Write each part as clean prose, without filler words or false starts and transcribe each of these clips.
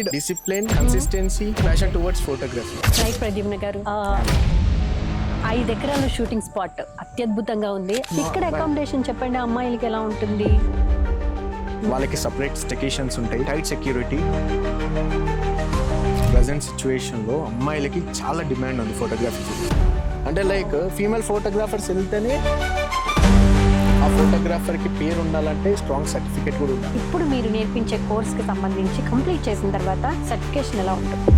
need discipline, consistency, passion towards photography. Right Pradyumna గారు 5 ఎకరాల shooting spot అత్యద్భుతంగా ఉంది. ఇక్కడ అకామిడేషన్ చెప్పండి, అమ్మాయిలకి ఎలా ఉంటుంది? వాళ్ళకి సపరేట్ స్టేషన్స్ ఉంటాయి, టైట్ సెక్యూరిటీ. ప్రజెంట్ సిచ్యువేషన్లో అమ్మాయిలకి చాలా డిమాండ్ ఉంది ఫోటోగ్రఫీ. అంటే లైక్ ఫీమేల్ ఫోటోగ్రాఫర్స్ వెళ్తేనే ఆ ఫోటోగ్రాఫర్కి పేరు ఉండాలంటే స్ట్రాంగ్ సర్టిఫికేట్ కూడా ఉండాలి. ఇప్పుడు మీరు నేర్పించే కోర్స్కి సంబంధించి కంప్లీట్ చేసిన తర్వాత సర్టిఫికేషన్ ఎలా ఉంటుంది?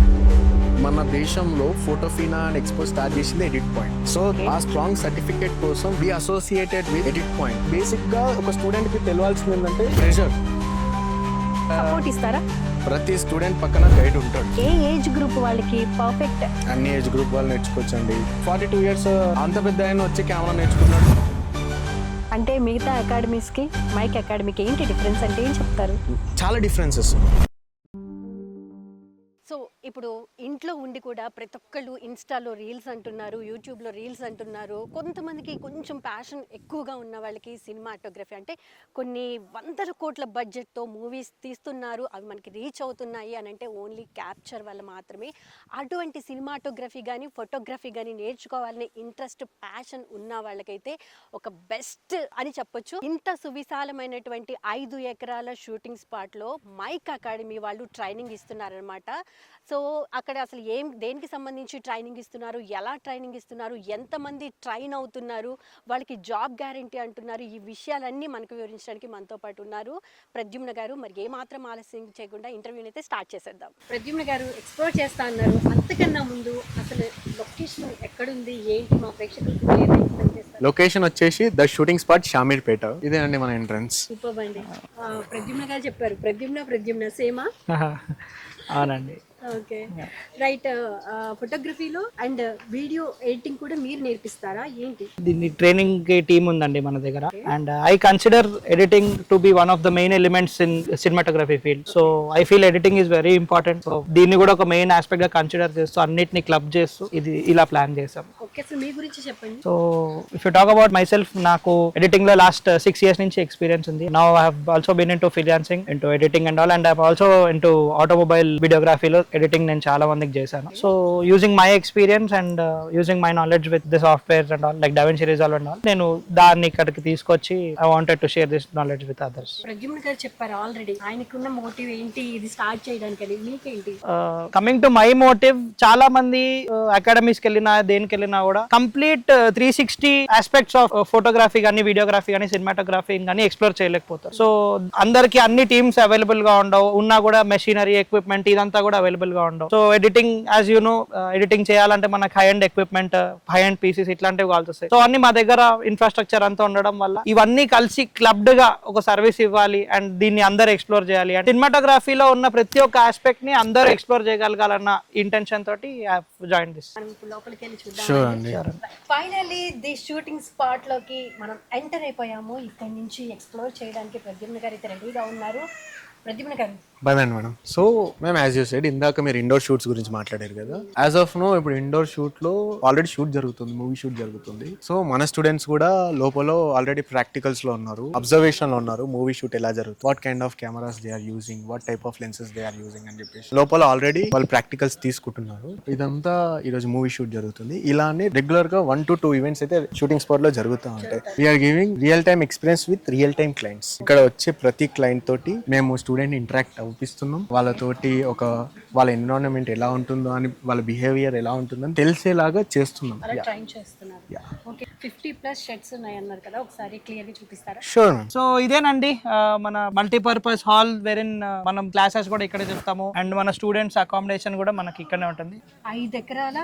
మన దేశంలో ఫోటోఫీనా అండ్ ఎక్స్పో స్టార్ట్ చేసింది ఎడిట్ పాయింట్. సో ఆ స్ట్రాంగ్ సర్టిఫికేట్ కోసం be associated with edit point. Basic గా ఒక స్టూడెంట్ కి తెలియాల్సింది ఏంటంటే ప్రెషర్. సపోర్ట్ ఇస్తారా? ప్రతి స్టూడెంట్ పక్కన గైడ్ ఉంటాడు. ఏ ఏజ్ గ్రూప్ వాళ్ళకి పర్ఫెక్ట్? అన్ని ఏజ్ గ్రూప్ వాళ్ళు నేర్చుకోవచ్చండి. 42 years అంత పెద్ద ఆయన వచ్చి కెమెరా నేర్చుకున్నాడు. అంటే మిగతా అకాడమీస్ కి మైక్ అకాడమీకి ఏంటి డిఫరెన్స్ అంటే ఏం చెప్తారు? చాలా డిఫరెన్సెస్. సో ఇప్పుడు ఇంట్లో ఉండి కూడా ప్రతి ఒక్కళ్ళు ఇన్స్టాలో రీల్స్ అంటున్నారు, యూట్యూబ్లో రీల్స్ అంటున్నారు. కొంతమందికి కొంచెం ప్యాషన్ ఎక్కువగా ఉన్న వాళ్ళకి సినిమాటోగ్రఫీ అంటే కొన్ని వందల కోట్ల బడ్జెట్తో మూవీస్ తీస్తున్నారు, అవి మనకి రీచ్ అవుతున్నాయి అని అంటే ఓన్లీ క్యాప్చర్ వల్ల మాత్రమే. అటువంటి సినిమాటోగ్రఫీ కానీ ఫోటోగ్రఫీ కానీ నేర్చుకోవాలనే ఇంట్రెస్ట్ ప్యాషన్ ఉన్న వాళ్ళకైతే ఒక బెస్ట్ అని చెప్పొచ్చు. ఇంత సువిశాలమైనటువంటి 5 ఎకరాల షూటింగ్ స్పాట్లో మైక్ అకాడమీ వాళ్ళు ట్రైనింగ్ ఇస్తున్నారనమాట. సో అక్కడ అసలు దేనికి సంబంధించి ట్రైనింగ్ ఇస్తున్నారు, ఎలా ట్రైనింగ్ ఇస్తున్నారు, ఎంతమంది ట్రైన్ అవుతున్నారు, వాళ్ళకి జాబ్ గ్యారంటీ అంటున్నారు, ఈ విషయాలన్నీ మనకు వివరించడానికి మనతో పాటు ఉన్నారు ప్రద్యుమ్న గారు. మరి ఏమాత్రం ఆలస్యం చేయకుండా ఇంటర్వ్యూని అయితే స్టార్ట్ చేసేద్దాం. ప్రద్యుమ్న గారు ఎక్స్ప్లోర్ చేస్తా అన్నారు, అంతకన్నా ముందు అసలు లొకేషన్ ఎక్కడుంది ఏంటి మా ప్రేక్షకులకు? లొకేషన్ వచ్చేసి ద షూటింగ్ స్పాట్ షామీర్పేట. ఇదేనండి మన ఎంట్రన్స్. సూపర్ అండి. ప్రద్యుమ్న గారు చెప్పారు, ప్రద్యుమ్న సేమా? అవునండి. Okay right. ఫోటోగ్రఫీలో అండ్ వీడియో ఎడిటింగ్ కూడా మీరు నేర్పిస్తారా ఏంటి? దీన్ని ట్రైనింగ్ టీమ్ ఉందండి మన దగ్గర. And I consider editing to be one of the main elements in cinematography field. So I feel editing is very important. So దీన్ని కూడా ఒక మెయిన్ ఆస్పెక్ట్ గా కన్సిడర్ చేస్తూ అన్నిటిని క్లబ్ చేస్తూ ఇది ఇలా ప్లాన్ చేసాం. ఓకే, సో మీ గురించి చెప్పండి. So if you talk about myself, నాకు ఎడిటింగ్ లో లాస్ట్ 6 years నుంచి ఎక్స్పీరియన్స్ ఉంది. Now I have also been into freelancing, into editing and all, and I have also into automobile వీడియోగ్రఫీలో editing నేను చాలా మందికి చేశాను. So using my experience and using my knowledge with the softwares and all like DaVinci Resolve and all, నేను దాన్ని ఇక్కడికి తీసుకొచ్చి I wanted to share this knowledge with others. Pradyumna garu చెప్పారు ఆల్రెడీ ఆయనకున్న మోటివ్ ఏంటి ఇది స్టార్ట్ చేయడానికి, మీకేంటి? కమింగ్ టు మై మోటివ్, చాలా మంది అకాడమీస్కి వెళ్ళినా దేనికి వెళ్ళినా కూడా కంప్లీట్ 360 ఆస్పెక్ట్స్ ఆఫ్ ఫోటోగ్రఫీ కానీ వీడియోగ్రఫీ కానీ సినిమాటోగ్రఫీ కానీ ఎక్స్ప్లోర్ చేయలేకపోతారు. సో అందరికి అన్ని టీమ్స్ అవైలబుల్ గా ఉండవు, ఉన్నా కూడా మెషినరీ ఎక్విప్మెంట్ ఇదంతా కూడా అవైలబుల్ గా ఉండవు. So editing as you know, editing చేయాలంటే మనకు high and equipment, high and pieces ఇట్లాంటివి కావాల్సి వస్తాయి. సో అన్ని మా దగ్గర ఇన్ఫ్రాస్ట్రక్చర్ అంతా ఉండడం వల్ల ఇవన్నీ కలిసి క్లబ్డ్ గా ఒక సర్వీస్ ఇవ్వాలి అండ్ దీన్ని అందరూ ఎక్స్ప్లోర్ చేయాలి. అండ్ సినిమాటోగ్రఫీలో ఉన్న ప్రతి ఒక్క ఆస్పెక్ట్ ని అందరూ ఎక్స్ప్లోర్ చేయగలగాలన్న ఇంటెన్షన్ తోటి join this. Finally the shooting spot లోకి మనం ఎంటర్ అయిపోయాము. ఇక్కడ నుంచి ఎక్స్ప్లోర్ చేయడానికి ప్రద్యుమ్న గారు అయితే రెడీగా ఉన్నారు. ప్రద్యుమ్న గారు బదండి మేడం. సో మేము యాజ్ యూ సెడ్ ఇందాక మీరు ఇండోర్ షూట్స్ గురించి మాట్లాడారు కదా. యాజ్ ఆఫ్ నో ఇప్పుడు ఇండోర్ షూట్ లో ఆల్రెడీ షూట్ జరుగుతుంది, మూవీ షూట్ జరుగుతుంది. సో మన స్టూడెంట్స్ కూడా లోపల ఆల్రెడీ ప్రాక్టికల్స్ లో ఉన్నారు, అబ్జర్వేషన్ లో ఉన్నారు, మూవీ షూట్ ఎలా జరుగుతుంది, what kind of cameras they are using, what type of lenses they are using అని చెప్పేసి లోపల ఆల్రెడీ వాళ్ళు ప్రాక్టికల్స్ తీసుకుంటున్నారు. ఇదంతా ఈరోజు మూవీ షూట్ జరుగుతుంది. ఇలానే రెగ్యులర్ గా 1 to 2 ఈవెంట్స్ అయితే షూటింగ్ స్పాట్ లో జరుగుతూ ఉంటాయి. We're giving real time experience with real time clients. ఇక్కడ వచ్చే ప్రతి క్లయింట్ తోటి మేము స్టూడెంట్ ఇంటరాక్ట్ అవుపిస్తున్నాం. వాళ్ళతోటి ఒక వాళ్ళ ఎన్విరాన్మెంట్ ఎలా ఉంటుందో అని, వాళ్ళ బిహేవియర్ ఎలా ఉంటుందని తెలిసేలాగా చేస్తున్నాం. 50+ షెడ్స్ ఉన్నాయి అన్నారు కదా, ఒకసారి క్లియర్గా చూపిస్తారా? షూర్. సో ఇదేనండి మన మల్టీపర్పస్ హాల్ వెరిన్ మనం క్లాసెస్ కూడా ఇక్కడే చెప్తాము అండ్ మన స్టూడెంట్స్ అకామిడేషన్ కూడా మనకి ఇక్కడనే ఉంటుంది. 5 ఎకరాల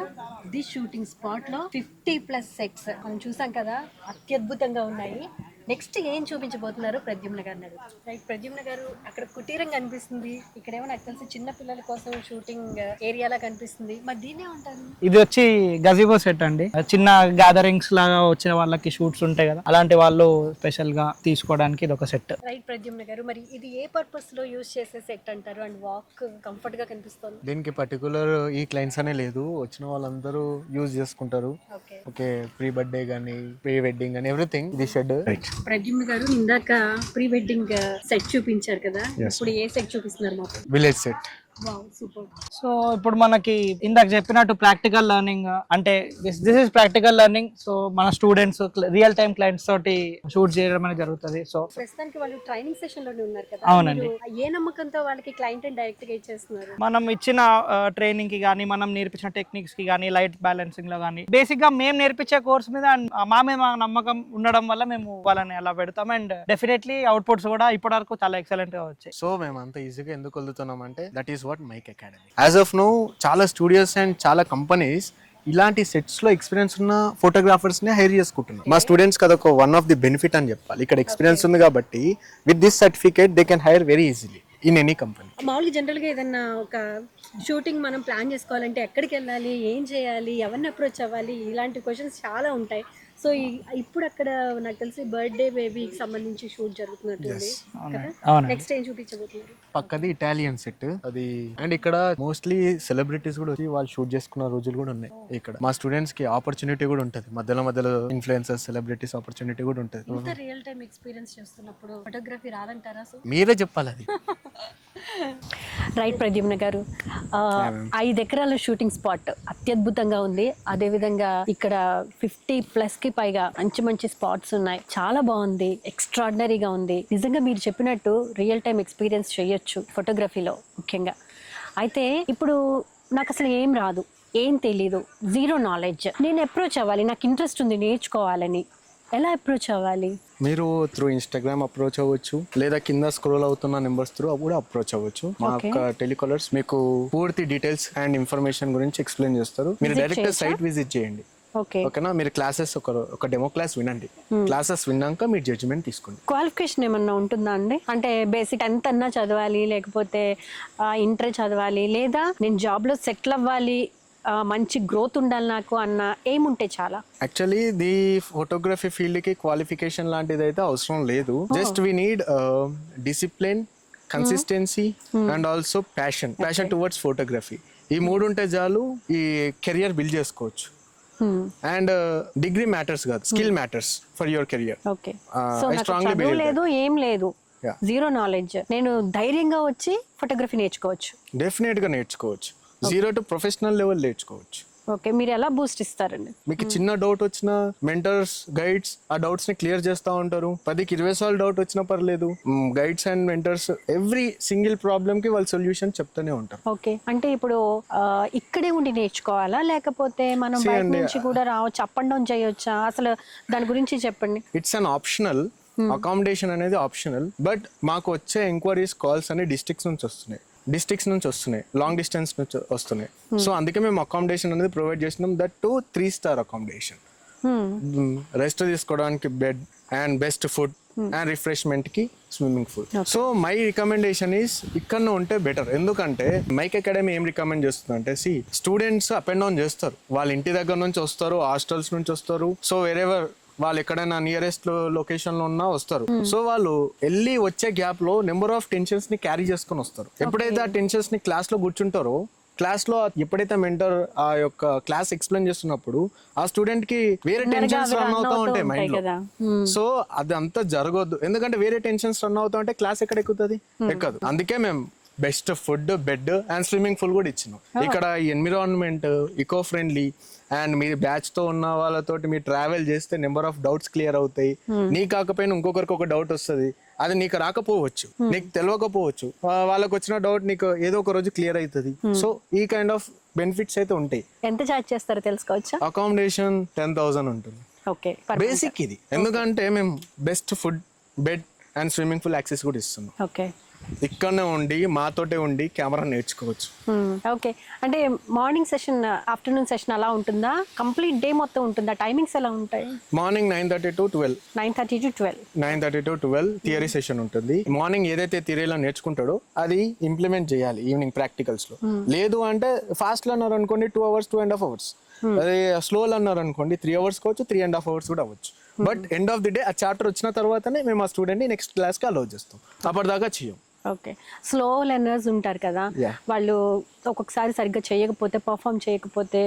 ది షూటింగ్ స్పాట్ లో 50+ సెట్స్ మనం చూసాం కదా, అత్యద్భుతంగా ఉన్నాయి. నెక్స్ట్ ఏం చూపించబోతున్నారు ప్రద్యుమ్న గారు? రైట్, ప్రద్యుమ్న గారు అక్కడ కుటీరం కనిపిస్తుంది, ఇక్కడేమో నాకు తెలిసి చిన్న పిల్లల కోసం షూటింగ్ ఏరియాలా కనిపిస్తుంది, మరి దీనే ఉంటారు. ఇది వచ్చి గజిబో సెట్ అండి. చిన్న గ్యాదరింగ్స్ లాగా వచ్చిన వాళ్ళకి షూట్స్ ఉంటాయి కదా, అలాంటి వాళ్ళు స్పెషల్ గా తీసుకోవడానికి ఇది ఒక సెట్. రైట్ ప్రద్యుమ్న గారు, మరి ఇది ఏ పర్పస్ లో యూజ్ చేసే సెట్ అంటారు అండ్ వాక్ కంఫర్ట్ గా కనిపిస్తుంది? దీనికి పర్టికులర్ ఈ క్లయింట్స్ అనే లేదు, వచ్చిన వాళ్ళందరూ యూజ్ చేసుకుంటారు. ఓకే, ప్రీ బర్త్డే గానీ, ప్రీ వెడ్డింగ్ గానీ ఎవ్రీథింగ్ ఇది షెడ్. రైట్ ప్రద్యుమ్న గారు, ఇందాక ప్రీ వెడ్డింగ్ సెట్ చూపించారు కదా, ఇప్పుడు ఏ సెట్ చూపిస్తున్నారు మాకు? Village set. సూపర్. సో ఇప్పుడు మనకి ఇందాక చెప్పినట్టు ప్రాక్టికల్ లెర్నింగ్ అంటే this is practical learning. So మన స్టూడెంట్స్ రియల్ టైం క్లయింట్స్ తోటి షూట్ చేయడం అనేది జరుగుతుంది. సో ప్రస్తుతానికి వాళ్ళు ట్రైనింగ్ సెషన్ లోనే ఉన్నారు కదా, అవునండి. మీరు ఏ నమ్మకంతో వాళ్ళకి క్లయింట్ డైరెక్ట్ గా ఇచ్చేస్తున్నారు? మనం ఇచ్చిన ట్రైనింగ్ కి కానీ మనం నేర్పించిన టెక్నిక్స్ కి కానీ లైట్ బ్యాలెన్సింగ్ లో కానీ బేసిక్ గా మేము నేర్పించే కోర్స్ మీద మా మీద మా నమ్మకం ఉండడం వల్ల మేము వాళ్ళని అలా పెడతాం. అండ్ డెఫినెట్లీ అవుట్పుట్స్ కూడా ఇప్పటి వరకు చాలా ఎక్సలెంట్ గా వచ్చాయి. సో మేము అంత ఈజీగా ఎందుకు వదులుతున్నాం అంటే that is what Mike Academy. As of now చాలా స్టూడియోస్ అండ్ చాలా కంపెనీస్ ఇలాంటి సెట్స్ లో ఎక్స్పీరియన్స్ ఉన్న ఫోటోగ్రాఫర్స్ ని హైర్ చేసుకుంటున్నారు. మా స్టూడెంట్స్ కదా ఒక వన్ ఆఫ్ ది బెనిఫిట్ అని చెప్పాలి. ఇక్కడ ఎక్స్పీరియన్స్ ఉంది కాబట్టి with this certificate they can hire very easily in any company. మామూలుగా జనరల్గా ఏదన్నా ఒక షూటింగ్ మనం ప్లాన్ చేసుకోవాలంటే ఎక్కడికి వెళ్ళాలి, ఏం చేయాలి, ఎవరిని అప్రోచ్ అవ్వాలి, ఇలాంటి క్వశ్చన్స్ చాలా ఉంటాయి. సో ఇప్పుడు అక్కడ నాకు తెలిసి బర్త్డే బేబీకి సంబంధించి షూట్ జరుగుతున్నట్టుంది కదా. నెక్స్ట్ ఏం చూపించబోతున్నారు? పక్కది ఇటాలియన్ సెట్ అది. అండ్ ఇక్కడ మోస్ట్లీ సెలబ్రిటీస్ కూడా వచ్చి వాళ్ళు షూట్ చేసుకున్న రోజులు కూడా ఉన్నాయి. ఇక్కడ మా స్టూడెంట్స్ కి ఆపర్చునిటీ కూడా ఉంటుంది. మధ్యలో ఇన్ఫ్లుయెన్సర్స్ సెలబ్రిటీస్ ఆపర్చునిటీ కూడా ఉంటుంది. ఇంత రియల్ టైం ఎక్స్పీరియన్స్ చేస్తున్నప్పుడు ఫోటోగ్రఫీ రాదంటారా? మీరే చెప్పాలి అది. రైట్ ప్రద్యుమ్న గారు, 5 ఎకరాల షూటింగ్ స్పాట్ అత్యద్భుతంగా ఉంది. అదేవిధంగా ఇక్కడ 50+ కి పైగా మంచి స్పాట్స్ ఉన్నాయి. చాలా బాగుంది, ఎక్స్ట్రాడినరీగా ఉంది. నిజంగా మీరు చెప్పినట్టు రియల్ టైం ఎక్స్పీరియన్స్ చేయొచ్చు ఫోటోగ్రఫీలో ముఖ్యంగా. అయితే ఇప్పుడు నాకు అసలు ఏం రాదు, ఏం తెలీదు, జీరో నాలెడ్జ్. నేను అప్రోచ్ అవ్వాలి, నాకు ఇంట్రెస్ట్ ఉంది నేర్చుకోవాలని. ఎలా అప్రోచ్ అవ్వాలి? మీరు త్రూ ఇన్స్టాగ్రామ్ అప్రోచ్ అవ్వచ్చు, లేదా కింద స్క్రోల్ అవుతున్న నెంబర్స్ త్రూ కూడా అప్రోచ్ అవ్వచ్చు. మా యొక్క టెలికాలర్స్ మీకు పూర్తి డీటెయిల్స్ అండ్ ఇన్ఫర్మేషన్ గురించి ఎక్స్ప్లెయిన్ చేస్తారు. మీరు డైరెక్ట్ సైట్ విజిట్ చేయండి. ఓకేనా? మీరు క్లాసెస్ ఒక డెమో క్లాస్ వినండి. క్లాసెస్ విన్నాక మీరు జడ్జిమెంట్ తీసుకోండి. క్వాలిఫికేషన్ ఏమన్నా ఉంటుందా అండి? అంటే బేసిక్ ఎంతన్నా చదవాలి, లేకపోతే ఇంటర్ చదవాలి, లేదా నేను జాబ్ లో సెటిల్ అవ్వాలి, మంచి గ్రోత్ ఉండాలి నాకు అన్న ఏముంటే చాలా? యాక్చువల్లీ ది ఫోటోగ్రఫీ ఫీల్డ్ కి క్వాలిఫికేషన్ లాంటిది అయితే అవసరం లేదు. Just we need discipline, consistency and also passion towards photography. ఈ 3 ఉంటే చాలు ఈ కెరియర్ బిల్డ్ చేసుకోవచ్చు. అండ్ డిగ్రీ మ్యాటర్స్ కాదు, skill matters for your career. చదువు లేదు, ఏం లేదు, జీరో నాలెడ్జ్, నేను ధైర్యంగా వచ్చి ఫోటోగ్రఫీ నేర్చుకోవచ్చు. డెఫినెట్ గా నేర్చుకోవచ్చు. 0 to ప్రొఫెషనల్ లెవెల్ నేర్చుకోవచ్చు. ఓకే, మీరు ఎలా బూస్ట్ ఇస్తారండి? మీకు చిన్న డౌట్ వచ్చినా మెంటర్స్, గైడ్స్ ఆ డౌట్స్ ని క్లియర్ చేస్తూ ఉంటారు. 10కి 20 సార్లు డౌట్ వచ్చినా పర్లేదు, guides and mentors every single problem కి వాళ్ళు సొల్యూషన్ చెప్తూనే ఉంటారు. ఓకే, అంటే ఇప్పుడు ఇక్కడే ఉండి నేర్చుకోవాలా, లేకపోతే మనం బయట నుంచి కూడా రావచ్చు, అప్ అండ్ డౌన్ చేయొచ్చా? అసలు దాని గురించి చెప్పండి. It's an optional. అకామిడేషన్ అనేది ఆప్షనల్. బట్ మాకు వచ్చే ఎంక్వైరీస్, కాల్స్ అన్ని డిస్ట్రిక్ట్స్ నుంచి వస్తున్నాయి, లాంగ్ డిస్టెన్స్ నుంచి వస్తున్నాయి. సో అందుకే మేము అకామిడేషన్ అనేది ప్రొవైడ్ చేస్తున్నాం. That to 3 star accommodation. Rest తీసుకోవడానికి bed and best food and refreshment కి swimming pool. So my recommendation is ఇక్కడ ఉంటే బెటర్. ఎందుకంటే మైక్ అకాడమీ ఏం రికమెండ్ చేస్తుంది అంటే, స్టూడెంట్స్ అప్ అండ్ డౌన్ చేస్తారు, వాళ్ళ ఇంటి దగ్గర నుంచి వస్తారు, హాస్టల్స్ నుంచి వస్తారు. సో వెరెవర్ వాళ్ళు ఎక్కడైనా నియరెస్ట్ లొకేషన్ లో ఉన్నా వస్తారు. సో వాళ్ళు వెళ్ళి వచ్చే గ్యాప్ లో నెంబర్ ఆఫ్ టెన్షన్స్ ని క్యారీ చేసుకుని వస్తారు. ఎప్పుడైతే ఆ టెన్షన్స్ ని క్లాస్ లో కూర్చుంటారో, క్లాస్ లో ఎప్పుడైతే మెంటర్ ఆ యొక్క క్లాస్ ఎక్స్ప్లెయిన్ చేస్తున్నప్పుడు ఆ స్టూడెంట్ కి వేరే టెన్షన్స్ రన్ అవుతా ఉంటాయి మైండ్ లో. సో అది అంతా జరగొద్దు. ఎందుకంటే వేరే టెన్షన్స్ రన్ అవుతా ఉంటే క్లాస్ ఎక్కడ ఎక్కుతుంది? ఎక్కదు. అందుకే మేము best food, bed and swimming pool కూడా ఇచ్చినాం. ఇక్కడ ఎన్విరాన్మెంట్ ఈకో ఫ్రెండ్లీ అండ్ మీరు బ్యాచ్ తో ఉన్న వాళ్ళతోటి మీరు ట్రావెల్ చేస్తే నెంబర్ ఆఫ్ డౌట్స్ క్లియర్ అవుతాయి. నీ కాకపోయినా ఇంకొకరికి ఒక డౌట్ వస్తుంది, అది నీకు రాకపోవచ్చు, నీకు తెలియకపోవచ్చు, వాళ్ళకి వచ్చిన డౌట్ నీకు ఏదో ఒక రోజు క్లియర్ అవుతుంది. సో ఈ కైండ్ ఆఫ్ బెనిఫిట్స్ అయితే ఉంటాయి. ఎంత చార్జ్ చేస్తారో తెలుసుకోవచ్చా? అకామిడేషన్ 10,000 ఉంటుంది. ఓకే, బేసిక్ ఇది. ఎందుకంటే మేము best food, bed and swimming pool access కూడా ఇస్తున్నాం. ఓకే, ఇక్కడనే ఉండి మాతోటే ఉండి కెమెరా నేర్చుకోవచ్చు. ఓకే, అంటే మార్నింగ్ సెషన్, ఆఫ్టర్నూన్ సెషన్ అలా ఉంటుందా? కంప్లీట్ డే మొత్తం ఉంటుందా? టైమింగ్స్ ఎలా ఉంటాయి? Morning 9:30 to 12. 9:30 to 12. 9:30 to 12 theory session ఉంటుంది. మార్నింగ్ ఏదైతే థియరీలో నేర్చుకుంటాడో అది ఇంప్లిమెంట్ చేయాలి ఈవినింగ్ ప్రాక్టికల్స్ లో. లేదు అంటే ఫాస్ట్ లో అన్నారు అనుకోండి 2 hours, 2.5 hours. అదే స్లోలో అన్నారు అనుకోండి 3 hours కావచ్చు, 3.5 hours కూడా అవ్వచ్చు. But end of the day ఆ చాప్టర్ వచ్చిన తర్వాతనే మేము ఆ స్టూడెంట్ ని నెక్స్ట్ క్లాస్ కి అలౌ చేస్తాం. అప్పటిదాకా చేయం. ఓకే, స్లో లెర్నర్స్ ఉంటారు కదా, వాళ్ళు ఒక్కొక్కసారి సరిగ్గా చేయకపోతే, పర్ఫామ్ చేయకపోతే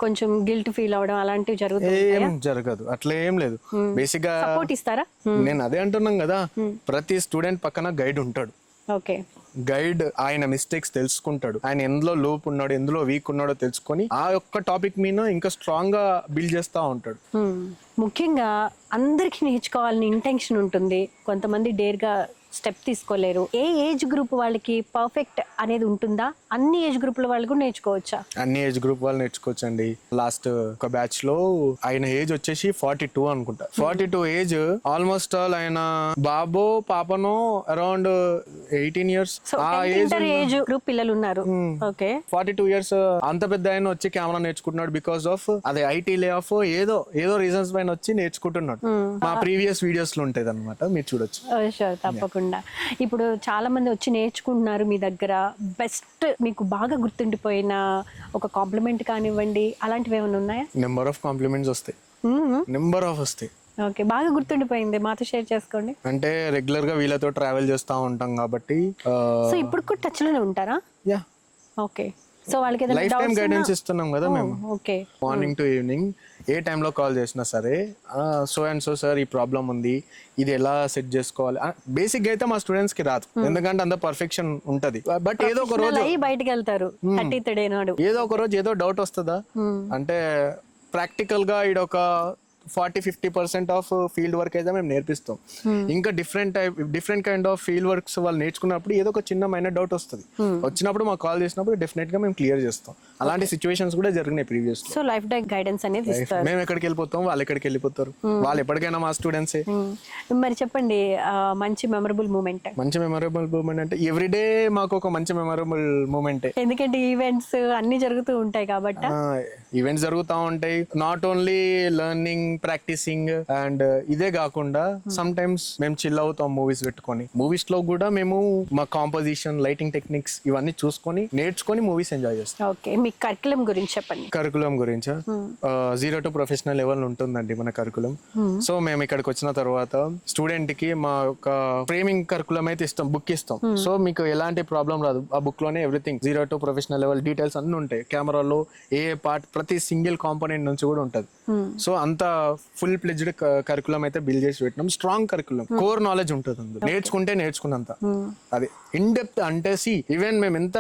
కొంచెం గిల్ట్ ఫీల్ అవడం అలాంటివి జరుగుతాయి? ఏం జరగదు, అట్లా ఏం లేదు. బేసిక్ గా సపోర్ట్ ఇస్తారా? నేను అదే అంటున్నాం కదా, ప్రతి స్టూడెంట్ పక్కన గైడ్ ఉంటాడు. ఓకే. గైడ్ ఆయన మిస్టేక్స్ తెలుసుకుంటాడు, ఆయన ఎందులో లోపు ఉన్నాడు, ఎందులో వీక్ ఉన్నాడో తెలుసుకొని ఆ యొక్క టాపిక్ మీద ఇంకా స్ట్రాంగ్ గా బిల్డ్ చేస్తూ ఉంటాడు. ముఖ్యంగా అందరికి నేర్చుకోవాలని ఇంటెన్షన్ ఉంటుంది, కొంతమంది డేర్గా స్టెప్ తీసుకోలేరు. ఏ ఏజ్ గ్రూప్ వాళ్ళకి పర్ఫెక్ట్ అనేది ఉంటుందా? అన్ని ఏజ్ గ్రూపుల వాళ్ళు కూడా నేర్చుకోవచ్చా? అన్ని ఏజ్ గ్రూప్ వాళ్ళు నేర్చుకోవచ్చు అండి. లాస్ట్ ఒక బ్యాచ్ లో ఆయన ఏజ్ వచ్చేసి 42 అనుకుంటా. 42 ఏజ్ ఆల్మోస్ట్ ఆల్ ఆయన బాబో పాపనో అరౌండ్ 18 years ఆ ఏజ్ గ్రూప్ పిల్లలు ఉన్నారు. ఓకే. 42 years అంత పెద్ద ఆయన వచ్చి కెమెరా నేర్చుకుంటున్నాడు బికాస్ ఆఫ్ అదే ఐటీ లే ఆఫ్ ఏదో రీజన్స్ పైన వచ్చి నేర్చుకుంటున్నాడు. మా ప్రీవియస్ వీడియోస్ లో ఉంటది అనమాట, మీరు చూడొచ్చు. తప్పకుండా. ఇప్పుడు చాలా మంది వచ్చి నేర్చుకుంటున్నారు మీ దగ్గర. బెస్ట్ మీకు బాగా గుర్తుండిపోయిన ఒక కాంప్లిమెంట్ కానివ్వండి, అలాంటివి ఏమైనా ఉన్నాయా? నెంబర్ ఆఫ్ కాంప్లిమెంట్స్ వస్తాయి, నెంబర్ ఆఫ్ వస్తాయి. ఓకే, బాగా గుర్తుండిపోయింది మాతో షేర్ చేసుకోండి. అంటే రెగ్యులర్ గా వీళ్ళతో ట్రావెల్ చేస్తూ ఉంటాం కాబట్టి. సో ఇప్పుడు కూడా టచ్ లోనే ఉంటారా? యా. ఓకే. సో వాళ్ళకి లైఫ్ టైం గైడెన్స్ ఇస్తున్నాం కదా మేము. ఓకే. మార్నింగ్ టు ఈవినింగ్ ఏ టైంలో కాల్ చేసినా సరే సో అండ్ సో సార్ ఈ ప్రాబ్లం ఉంది, ఇది ఎలా సెట్ చేసుకోవాలి. బేసిక్ గా అయితే మా స్టూడెంట్స్ కి రాదు, ఎందుకంటే అంత పర్ఫెక్షన్ ఉంటది. బట్ ఏదో ఒక రోజు బయటకు వెళ్తారు, ఏదో ఒక రోజు ఏదో డౌట్ వస్తుందా అంటే ప్రాక్టికల్ గా ఈడొక 40-50% ఆఫ్ ఫీల్డ్ వర్క్ అయితే మేము నేర్పిస్తాం. ఇంకా different kind of field works వాళ్ళు నేర్చుకున్నప్పుడు ఏదో ఒక చిన్న మైనర్ డౌట్ వస్తుంది. వచ్చినప్పుడు మాకు కాల్ చేసినప్పుడు డెఫినెట్ గా మేము క్లియర్ చేస్తాం. అలాంటి సిచ్యువేషన్స్ కూడా జరిగినాయి previous. So life time guidance అనేది ఇస్తారు. మేము ఎక్కడికి వెళ్ళిపోతాం, వాళ్ళు ఎక్కడికి వెళ్ళిపోతారు, వాళ్ళు ఎప్పటికైనా మా స్టూడెంట్సే. మరి చెప్పండి, మంచి మెమరబుల్ మూమెంట్. మంచి మెమరబుల్ మూమెంట్ అంటే ఎవ్రీడే మాకు ఒక మంచి మెమరబుల్ మూమెంటే. ఎందుకంటే ఈవెంట్స్ అన్ని జరుగుతూ ఉంటాయి కాబట్టి. ఈవెంట్స్ జరుగుతూ ఉంటాయి, not only learning, practising and ఇదే కాకుండా సమ్ టైమ్స్ మేము చిల్ అవుతాం మూవీస్ పెట్టుకొని. మూవీస్ లో కూడా మేము మా కాంపోజిషన్, లైటింగ్ టెక్నిక్స్ ఇవన్నీ చూసుకొని నేర్చుకొని మూవీస్ ఎంజాయ్ చేస్తాం. ఓకే, మీ కరికులం గురించి చెప్పండి. కరికులం గురించి 0 to ప్రొఫెషనల్ లెవెల్ ఉంటుందండి మన కరికులం. సో మేము ఇక్కడికి వచ్చిన తర్వాత స్టూడెంట్ కి మా ఒక ఫ్రేమింగ్ కరికులం అయితే ఇస్తాం, బుక్ ఇస్తాం. సో మీకు ఎలాంటి ప్రాబ్లం రాదు, ఆ బుక్ లోనే everything 0 to professional level details అన్ని ఉంటాయి. కెమెరాలో ఏ పార్ట్, ప్రతి సింగిల్ కాంపోనెంట్ నుంచి కూడా ఉంటది. సో అంత ఫుల్ ప్లెజ్డ్ కరికులం అయితే బిల్డ్ చేసి పెట్టినాం. స్ట్రాంగ్ కరికులం, కోర్ నాలెడ్జ్ ఉంటుంది అందులో. నేర్చుకుంటే నేర్చుకున్నంత. అది ఇన్ డెప్త్ అంటే ఈవెన్ మేము ఎంత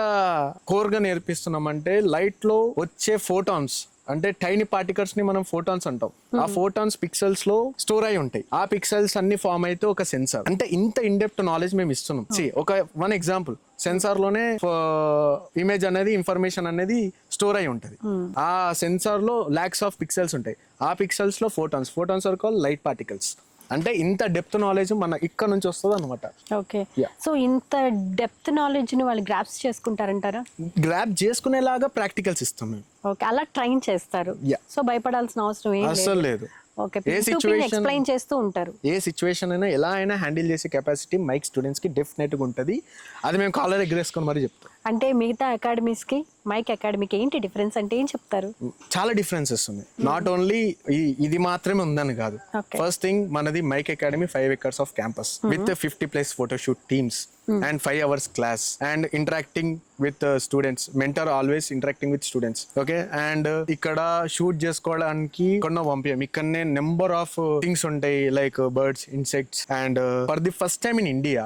కోర్ గా నేర్పిస్తున్నాం అంటే లైట్ లో వచ్చే ఫోటాన్స్ అంటే టైనీ పార్టికల్స్ ని మనం ఫోటాన్స్ అంటాం. ఆ ఫోటాన్స్ పిక్సెల్స్ లో స్టోర్ అయి ఉంటాయి. ఆ పిక్సెల్స్ అన్ని ఫామ్ అయితే ఒక సెన్సార్. అంటే ఇంత ఇన్ డెప్త్ నాలెడ్జ్ మేము ఇస్తున్నాం. ఒక వన్ ఎగ్జాంపుల్, సెన్సార్ లోనే ఇమేజ్ అనేది, ఇన్ఫర్మేషన్ అనేది స్టోర్ అయి ఉంటది. ఆ సెన్సార్ లో లాక్స్ ఆఫ్ పిక్సెల్స్ ఉంటాయి. ఆ పిక్సెల్స్ లో photons are called light particles. అంటే ఇంత డెప్త్ నాలెడ్జ్ మన ఇక్కడ నుంచి వస్తుంది అనమాట. ఓకే. సో ఇంత డెప్త్ నాలెడ్జ్ ని వాళ్ళు గ్రాప్స్ చేసుకుంటారంటారా? గ్రాప్ చేసుకునేలాగా ప్రాక్టికల్స్ ఇస్తాం మేము. ఓకే, అలా ట్రైన్ చేస్తారు. సో భయపడాల్సిన అవసరం ఏం అసలు లేదు. ఏ సిచ్యువేషన్ ఎక్స్ప్లెయిన్ చేస్తూ ఉంటారు. ఏ సిచ్యువేషన్ అయినా ఎలా అయినా హ్యాండిల్ చేసే కెపాసిటీ మైక్ స్టూడెంట్స్ కి డెఫినెట్ గా ఉంటది. అది మేము కాలర్ ఎగరేసుకొని మరి చెప్తాం. అంటే మిగతా అకాడమీస్ కి మైక్ అకాడమీకి ఏంటి డిఫరెన్స్ అంటే ఏం చెప్తారు? చాలా డిఫరెన్సెస్ ఉన్నాయి. నాట్ ఓన్లీ ఇది మాత్రమే ఉందని కాదు. ఫస్ట్ థింగ్, మనది Mike Academy 5 acres of campus with 50+ photoshoot teams and 5 hours class and interacting with students. Mentor always interacting with students. Okay, and ఇక్కడ షూట్ చేసుకోవడానికి కొన్న పంపాం. ఇక్కడనే నెంబర్ ఆఫ్ థింగ్స్ ఉంటాయి, like birds, insects. And for the first time in India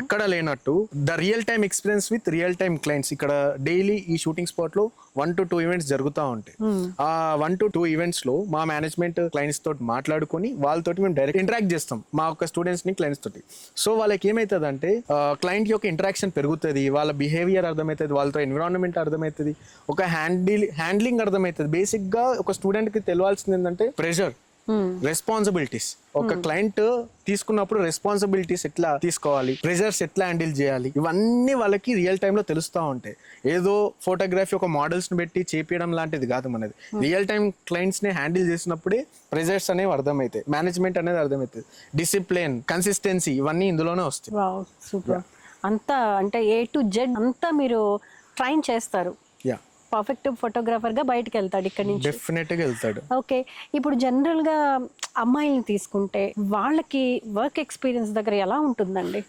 ఎక్కడ లేనట్టు the real time experience with real time clients. ఇక్కడ daily ఈ shooting spot లో 1 to 2 ఈవెంట్స్ జరుగుతూ ఉంటాయి. ఆ 1 to 2 ఈవెంట్స్ లో మా మేనేజ్మెంట్ క్లయింట్స్ తోటి మాట్లాడుకొని వాళ్ళతోటి మేము డైరెక్ట్ ఇంటరాక్ట్ చేస్తాం, మా యొక్క స్టూడెంట్స్ ని క్లయింట్స్ తోటి. సో వాళ్ళకి ఏమైతుంది అంటే క్లయింట్ యొక్క ఇంటరాక్షన్ పెరుగుతుంది, వాళ్ళ బిహేవియర్ అర్థమవుతుంది, వాళ్ళతో ఎన్విరాన్మెంట్ అర్థమవుతుంది, ఒక హ్యాండ్లింగ్ అర్థమవుతుంది. బేసిక్ గా ఒక స్టూడెంట్ కి తెలియాల్సింది ఏంటంటే ప్రెషర్, రెస్పాన్సిబిలిటీస్. ఒక క్లయింట్ తీసుకున్నప్పుడు రెస్పాన్సిబిలిటీస్ ఎట్లా తీసుకోవాలి, ప్రెజర్స్ ఎట్లా హ్యాండిల్ చేయాలి, ఇవన్నీ వాళ్ళకి రియల్ టైమ్ లో తెలుస్తూ ఉంటాయి. ఏదో ఫోటోగ్రఫీ ఒక మోడల్స్ ని పెట్టి చేపించడం లాంటిది కాదు మనది. రియల్ టైమ్ క్లయింట్స్ ని హ్యాండిల్ చేసినప్పుడే ప్రెజర్స్ అనేవి అర్థమవుతాయి, మేనేజ్మెంట్ అనేది అర్థమవుతుంది, డిసిప్లిన్, కన్సిస్టెన్సీ ఇవన్నీ ఇందులోనే వస్తాయి. సూపర్. అంతా అంటే A to Z అంతా మీరు ట్రైన్ చేస్తారు. పర్ఫెక్ట్ ఫోటోగ్రాఫర్ గా బయటకు వెళ్తాడు ఇక్కడ నుంచి. డెఫినెట్ గా వెళ్తాడు. ఓకే, ఇప్పుడు జనరల్ గా అమ్మాయిల్ని తీసుకుంటే వాళ్ళకి వర్క్ ఎక్స్పీరియన్స్ దగ్గర ఎలా ఉంటుందండి?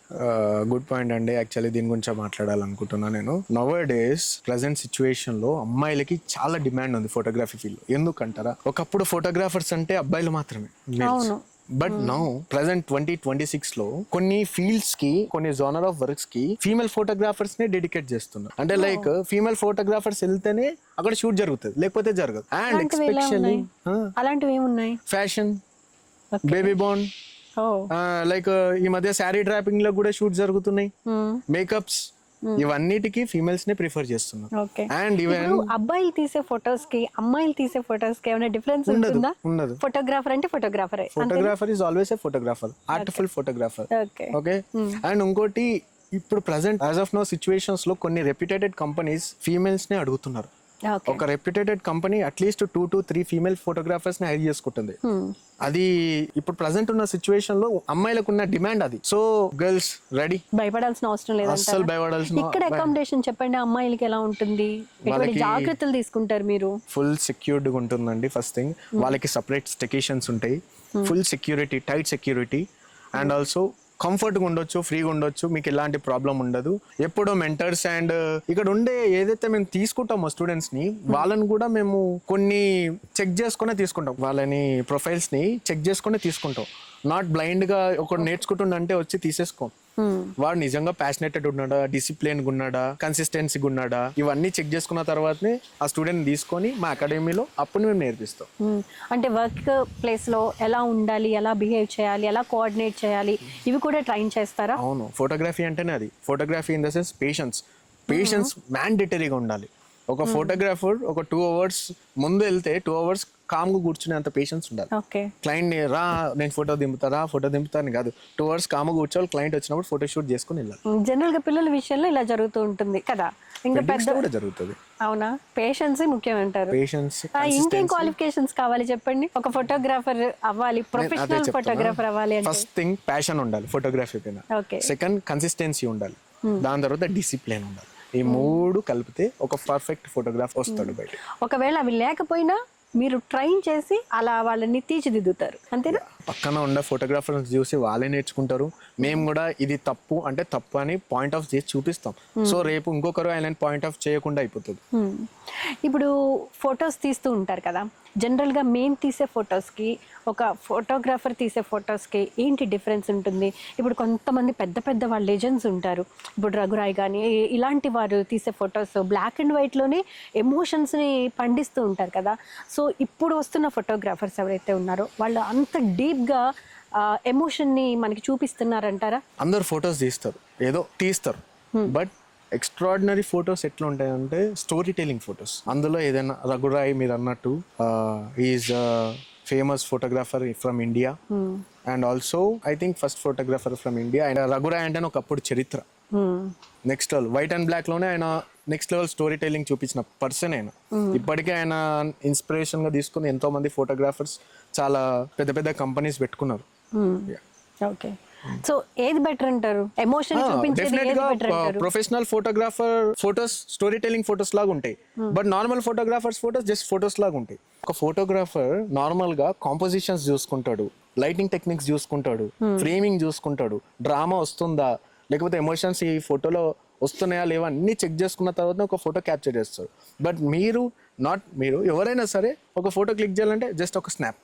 గుడ్ పాయింట్ అండి. యాక్చువల్లీ దీని గురించి మాట్లాడాలనుకుంటున్నా నేను. నవ్ డేస్ ప్రెసెంట్ సిచ్యువేషన్ లో అమ్మాయిలకి చాలా డిమాండ్ ఉంది ఫోటోగ్రఫీ ఫీల్డ్. ఎందుకంటారా, ఒకప్పుడు ఫోటోగ్రాఫర్స్ అంటే అబ్బాయిలు మాత్రమే. బట్ నౌ ప్రెసెంట్ 2026 లో కొన్ని ఫీల్డ్స్ కి కొన్ని జోనర్ ఆఫ్ వర్క్స్ కి ఫీమేల్ ఫోటోగ్రాఫర్స్ నే డెడికేట్ చేస్తున్నారు. అంటే లైక్ ఫీమేల్ ఫోటోగ్రాఫర్స్ వెళ్తేనే అక్కడ షూట్ జరుగుతుంది, లేకపోతే జరగదు. అండ్ అలాంటివి ఎలా ఎక్స్పెషల్లీ ఉన్నాయి? అలాంటివి ఏమున్నాయి? ఫ్యాషన్, బేబీ బార్న్, లైక్ ఈ మధ్య శారీ డ్రాపింగ్ లో కూడా షూట్ జరుగుతున్నాయి. మేకప్స్, ఇవన్నిటికి ఫీమేల్స్ నే ప్రిఫర్ చేస్తున్నారు. ఓకే. అండ్ ఈవెన్ అబ్బాయిలు తీసే ఫొటోస్ కి అమ్మాయిలు తీసే ఫొటోస్ కి ఏమైనా డిఫరెన్స్ ఉంటుందా? ఉండదు. ఫోటోగ్రాఫర్ అంటే photographer. Photographer is always a photographer, artful photographer. Okay. Okay. And ఇంకోటి, ఇప్పుడు present as of now situations లో కొన్ని రెప్యూటెడ్ కంపెనీస్ ఫీమేల్స్ నే అడుగుతున్నారు. ఒక reputed company at least 2 to 3 female photographers ని హైర్ చేసుకుంటుంది. అది ఇప్పుడు ప్రెసెంట్ ఉన్న సిచ్యువేషన్ లో అమ్మాయిలకు ఉన్న డిమాండ్ అది. సో గర్ల్స్ రెడీ, భయపడాల్సిన అవసరం లేదు. అస్సలు భయపడాల్సిన. ఇక్కడ అకామిడేషన్ చెప్పండి, అమ్మాయిలకి ఎలా ఉంటుంది? ఎటువంటి జాగ్రత్తలు తీసుకుంటారు మీరు? ఫుల్ సెక్యూర్డ్ గా ఉంటుందండి. ఫస్ట్ థింగ్, వాళ్ళకి సపరేట్ స్టేకేషన్స్ ఉంటాయి, full security, tight security. And also కంఫర్ట్గా ఉండొచ్చు, ఫ్రీగా ఉండొచ్చు, మీకు ఎలాంటి ప్రాబ్లం ఉండదు. ఎప్పుడో మెంటర్స్ అండ్ ఇక్కడ ఉండే ఏదైతే మేము తీసుకుంటామో స్టూడెంట్స్ ని, వాళ్ళని కూడా మేము కొన్ని చెక్ చేసుకునే తీసుకుంటాం. వాళ్ళని ప్రొఫైల్స్ ని చెక్ చేసుకునే తీసుకుంటాం. నాట్ బ్లైండ్ గా ఒకటి నేర్చుకుంటుండంటే వచ్చి తీసేసుకోం. వాడు నిజంగా ప్యాషనేటెడ్ ఉన్నాడా, డిసిప్లిన్ ఉన్నాడా, కన్సిస్టెన్సీగా ఉన్నాడా, ఇవన్నీ చెక్ చేసుకున్న తర్వాతనే ఆ స్టూడెంట్ తీసుకొని మా అకాడమీలో అప్పుడు మేము నేర్పిస్తాం. అంటే వర్క్ ప్లేస్ లో ఎలా ఉండాలి, ఎలా బిహేవ్ చేయాలి, ఎలా కోఆర్డినేట్ చేయాలి, ఇవి కూడా ట్రైన్ చేస్తారా? అవును. ఫోటోగ్రఫీ అంటేనే అది. Photography in the sense patience మ్యాండేటరీగా ఉండాలి. ఒక ఫోటోగ్రాఫర్ ఒక 2 hours ముందు వెళ్తే 2 hours కామ్గా కూర్చునే అంత పేషెన్స్ ఉండాలి. క్లయింట్ రా నేను ఫోటో దింపుతాను కాదు, 2 hours కామ్గా కూర్చోవాలి. క్లయింట్ వచ్చినప్పుడు ఫోటో షూట్ చేసుకుని వెళ్ళాలి. జనరల్ గా పిల్లల విషయంలో ఇలా జరుగుతూ ఉంటుంది కదా, ఇంకా పెద్ద కూడా జరుగుతుంది. అవునా? పేషెన్స్ ముఖ్యం అంటారు. పేషెన్స్. ఇంకేం క్వాలిఫికేషన్స్ కావాలి చెప్పండి? ఒక ఫోటోగ్రాఫర్ అవ్వాలి, ప్రొఫెషనల్ ఫోటోగ్రాఫర్ అవ్వాలి అంటే ఫస్ట్ థింగ్ ప్యాషన్ ఉండాలి ఫోటోగ్రఫీ పైన. సెకండ్ కన్సిస్టెన్సీ ఉండాలి. దాని తర్వాత డిసిప్లిన్ ఉండాలి. ఈ 3 కలిపితే ఒక పర్ఫెక్ట్ ఫోటోగ్రాఫ్ వస్తాడు బయట. ఒకవేళ అవి లేకపోయినా మీరు ట్రైన్ చేసి అలా వాళ్ళని తీర్చిదిద్దుతారు, అంతేనా? పక్కన ఉన్న ఫోటోగ్రాఫర్స్ చూసి వాళ్ళే నేర్చుకుంటారు. మేము కూడా ఇది తప్పు అంటే తప్పు అని పాయింట్ ఆఫ్ చేసి చూపిస్తాం. సో రేపు ఇంకొకరు ఆయన పాయింట్ ఆఫ్ చేయకుండా అయిపోతుంది. ఇప్పుడు ఫొటోస్ తీస్తూ ఉంటారు కదా, జనరల్గా మేము తీసే ఫొటోస్కి ఒక ఫోటోగ్రాఫర్ తీసే ఫొటోస్కి ఏంటి డిఫరెన్స్ ఉంటుంది? ఇప్పుడు కొంతమంది పెద్ద పెద్ద వాళ్ళ లెజెండ్స్ ఉంటారు, ఇప్పుడు రఘురాయ్ కానీ ఇలాంటి వారు తీసే ఫొటోస్ బ్లాక్ అండ్ వైట్లోనే ఎమోషన్స్ని పండిస్తూ ఉంటారు కదా. సో ఇప్పుడు వస్తున్న ఫోటోగ్రాఫర్స్ ఎవరైతే ఉన్నారో వాళ్ళు అంత డీప్గా ఎమోషన్ని మనకి చూపిస్తున్నారంటారా? అందరు ఫొటోస్ తీస్తారు, బట్ ఎక్స్ట్రాడినరీ ఫొటోస్ ఎట్లా ఉంటాయంటే స్టోరీ టెలింగ్ ఫొటోస్. అందులో ఏదైనా రఘురాయ్ మీరు అన్నట్టు is famous photographer from India and also I think first photographer from India. And రఘురాయ్ అంటే ఒకప్పుడు చరిత్ర. Next level white and black లోనే ఆయన నెక్స్ట్ లెవెల్ స్టోరీ టెలింగ్ చూపించిన పర్సన్ ఆయన. ఇప్పటికే ఆయన ఇన్స్పిరేషన్ గా తీసుకుని ఎంతో మంది ఫోటోగ్రాఫర్స్ చాలా పెద్ద పెద్ద కంపెనీస్ పెట్టుకున్నారు. ఓకే. సో ఏది బెటర్ అంటారు? ఎమోషన్ చూపించేది ఏది బెటర్ అంటారు? Professional photographer photos story telling photos లాగా ఉంటాయి, but normal photographers photos just photos లాగా ఉంటాయి. ఒక ఫోటోగ్రాఫర్ నార్మల్ గా కాంపోజిషన్స్ చూసుకుంటాడు, లైటింగ్ టెక్నిక్స్ చూసుకుంటాడు, ఫ్రేమింగ్ చూసుకుంటాడు, డ్రామా వస్తుందా లేకపోతే ఎమోషన్స్ ఈ ఫోటోలో వస్తున్నాయా లేవా అన్ని చెక్ చేసుకున్న తర్వాత ఒక ఫోటో క్యాప్చర్ చేస్తారు. బట్ మీరు ఎవరైనా సరే ఒక ఫోటో క్లిక్ చేయాలంటే జస్ట్ ఒక స్నాప్.